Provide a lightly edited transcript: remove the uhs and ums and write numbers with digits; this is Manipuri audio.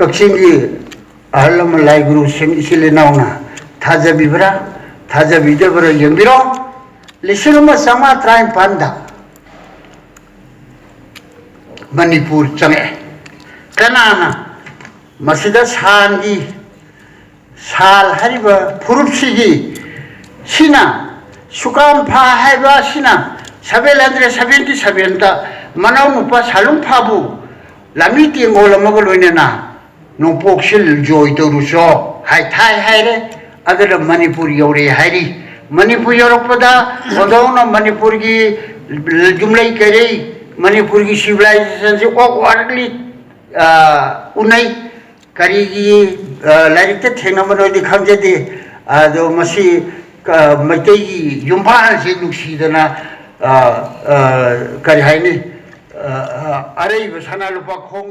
ꯀꯛꯆꯤꯡꯒꯤ ꯑꯍꯜ ꯂꯃꯟ ꯂꯥꯏ ꯒꯨꯔꯨꯁꯤꯡ ꯏꯆꯤꯜ ꯏꯅꯥꯎꯅ ꯊꯥꯖꯕꯤꯕ꯭ꯔꯥ ꯊꯥꯖꯕꯤꯗꯕ꯭ꯔꯥ ꯌꯦꯡꯕꯤꯔꯣ 1954ꯗ ꯃꯅꯤꯄꯨꯔ ꯆꯪꯉꯛꯑꯦ ꯀꯅꯥꯅ ꯃꯁꯤꯗ ꯁꯥꯜꯒꯤ ꯁꯥꯜ ꯍꯥꯏꯔꯤꯕ ꯐꯨꯔꯨꯞꯁꯤꯒꯤ ꯁꯤꯅ ꯁꯨꯀꯥꯝꯐꯥ ꯍꯥꯏꯕ ꯑꯁꯤꯅ 777ꯗ ꯃꯅꯥꯎꯅꯨꯄꯥ ꯁꯥꯂꯨꯡꯐꯥꯕꯨ ꯂꯝꯃꯤ ꯇꯦꯡꯒꯣꯜ ꯑꯃꯒ ꯂꯣꯏꯅꯅ ꯅꯣꯡꯄꯣꯛꯁꯤꯜ ꯖꯣꯏ ꯇꯧꯔꯨꯆꯣ ꯊꯥꯏ ꯍꯥꯏꯔꯦ ꯑꯗꯨꯅ ꯃꯅꯤꯄꯨꯔ ꯌꯧꯔꯦ ꯍꯥꯏꯔꯤ ꯃꯅꯤꯄꯨꯔ ꯌꯧꯔꯛꯄꯗ ꯍꯣꯟꯗꯣꯛꯅ ꯃꯅꯤꯄꯨꯔꯒꯤ ꯌꯨꯝꯂꯩ ꯀꯩꯔꯩ ꯃꯅꯤꯄꯨꯔꯒꯤ ꯁꯤꯚꯤꯂꯥꯏꯖꯦꯁꯟꯁꯤ ꯑꯣꯛꯋꯥꯔꯗꯂꯤ ꯎꯅꯩ ꯀꯔꯤꯒꯤ ꯂꯥꯏꯔꯤꯛꯇ ꯊꯦꯡꯅꯕꯅꯣꯗꯤ ꯈꯪꯖꯗꯦ ꯑꯗꯣ ꯃꯁꯤ ꯃꯩꯇꯩꯒꯤ ꯌꯨꯝꯐꯥꯜꯁꯤ ꯅꯨꯡꯁꯤꯗꯅ ꯀꯔꯤ ꯍꯥꯏꯅꯤ ꯑꯔꯩꯕ ꯁꯅꯥ ꯂꯨꯄꯥ ꯈꯣꯡ